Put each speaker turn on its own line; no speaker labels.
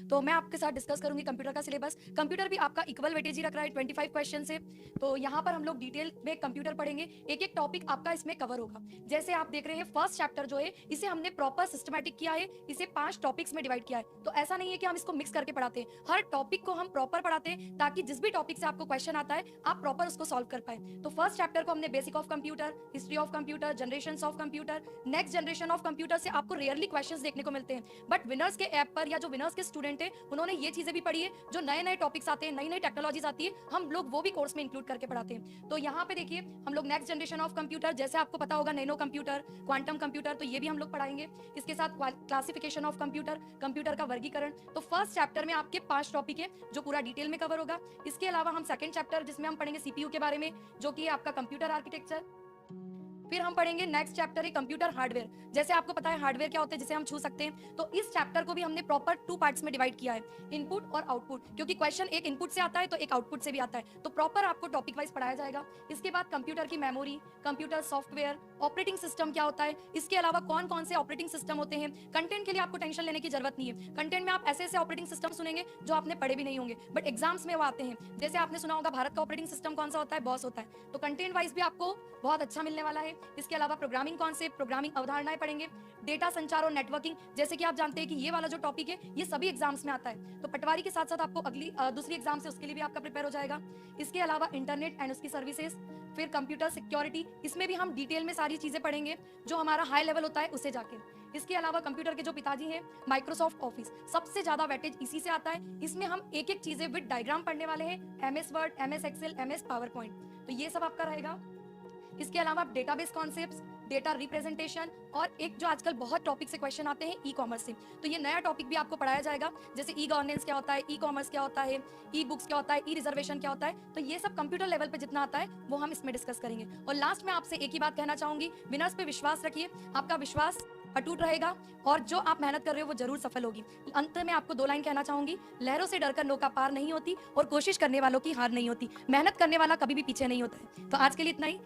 तो मैं आपके साथ डिस्कस करूंगी कंप्यूटर का सिलेबस। कंप्यूटर भी आपका इक्वल वेटेज ही रख रहा है 25 क्वेश्चन से। तो यहाँ पर हम लोग डिटेल में कंप्यूटर पढ़ेंगे, एक एक टॉपिक आपका इसमें कवर होगा। जैसे आप देख रहे हैं फर्स्ट चैप्टर जो है इसे हमने प्रॉपर सिस्टमैटिक किया है, इसे 5 टॉपिक्स में डिवाइड किया है। तो ऐसा नहीं है कि हम इसको मिक्स करके पढ़ाते हैं, हर टॉपिक को हम प्रॉपर पढ़ाते हैं ताकि जिस भी टॉपिक से आपको क्वेश्चन आता है आप प्रॉपर उसको सॉल्व कर पाए। तो फर्स्ट चैप्टर को हमने basic of computer, history of computer, generation of computer, next generation of computer से आपको रेयरली क्वेश्चंस देखने को मिलते हैं, बट विनर्स के ऐप पर या जो विनर्स के स्टूडेंट है उन्होंने ये चीजें भी पढ़ी है, जो नए नए टॉपिक्स आते हैं, नई नई टेक्नोलॉजीज आती है, हम लोग वो भी कोर्स में इंक्लूड करके पढ़ाते हैं। तो यहाँ पे देखिए हम लोग नेक्स्ट जनरेशन ऑफ कंप्यूटर, जैसे आपको पता होगा नैनो कंप्यूटर, क्वांटम कंप्यूटर, तो ये भी हम लोग पढ़ाएंगे। इसके साथ क्लासिफिकेशन ऑफ कंप्यूटर, कंप्यूटर का वर्गीकरण। तो फर्स्ट चैप्टर में आपके 5 टॉपिक है जो पूरा डिटेल में कवर होगा। इसके अलावा हम सेकंड चैप्टर जिसमें हम पढ़ेंगे सीपीयू के बारे में, जो कि आपका कंप्यूटर आर्किटेक्चर। फिर हम पढ़ेंगे नेक्स्ट चैप्टर है कंप्यूटर हार्डवेयर। जैसे आपको पता है हार्डवेयर क्या होता है, जिसे हम छू सकते हैं। तो इस चैप्टर को भी हमने प्रॉपर 2 पार्ट्स में डिवाइड किया है, इनपुट और आउटपुट, क्योंकि क्वेश्चन एक इनपुट से आता है तो एक आउटपुट से भी आता है। तो प्रॉपर आपको टॉपिक वाइज पढ़ाया जाएगा। इसके बाद कंप्यूटर की memory, computer software, operating system क्या होता है, इसके अलावा कौन कौन से ऑपरेटिंग सिस्टम होते हैं। कंटेंट के लिए आपको टेंशन लेने की जरूरत नहीं है। कंटेंट में आप ऐसे ऐसे ऑपरेटिंग सिस्टम सुनेंगे जो आपने पढ़े भी नहीं होंगे, बट एग्जाम्स में वो आते हैं। जैसे आपने सुना होगा भारत का ऑपरेटिंग सिस्टम कौन सा होता है, बॉस होता है। तो कंटेंट वाइज भी आपको बहुत अच्छा मिलने वाला है। इसके अलावा प्रोग्रामिंग कॉन्सेप्ट, प्रोग्रामिंग अवधारणाएं पढ़ेंगे। डेटा संचार और नेटवर्किंग, जैसे कि आप जानते हैं कि ये वाला जो टॉपिक है ये सभी एग्जाम्स में आता है। तो पटवारी के साथ साथ आपको अगली दूसरी एग्जाम से उसके लिए भी आपका प्रिपेयर हो जाएगा। इसके अलावा इंटरनेट एंड उसकी सर्विसेज, फिर कंप्यूटर सिक्योरिटी, इसमें भी हम डिटेल में सारी चीजें पढ़ेंगे जो हमारा हाई लेवल होता है उसे जाके। इसके अलावा कंप्यूटर के जो पिताजी हैं माइक्रोसॉफ्ट ऑफिस, सबसे ज्यादा वेटेज इसी से आता है। इसमें हम एक एक चीजें विद डायग्राम पढ़ने वाले हैं, MS Word, MS Excel, MS PowerPoint, तो ये सब आपका रहेगा। इसके अलावा डेटाबेस कॉन्सेप्ट्स, डेटा रिप्रेजेंटेशन, और एक जो आजकल बहुत टॉपिक से क्वेश्चन आते हैं ई कॉमर्स से, तो ये नया टॉपिक भी आपको पढ़ाया जाएगा। जैसे ई गवर्नेंस क्या होता है, ई कॉमर्स क्या होता है, ई बुक्स क्या होता है, ई रिजर्वेशन क्या होता है। तो ये सब कंप्यूटर लेवल पे जितना आता है वो हम इसमें डिस्कस करेंगे। और लास्ट में आपसे एक ही बात कहना चाहूंगी, विनर्स पे विश्वास रखिए, आपका विश्वास अटूट रहेगा और जो आप मेहनत कर रहे हो वो जरूर सफल होगी। अंत में आपको 2 लाइन कहना चाहूंगी, लहरों से डरकर नौका पार नहीं होती और कोशिश करने वालों की हार नहीं होती, मेहनत करने वाला कभी भी पीछे नहीं होता है। तो आज के लिए इतना ही।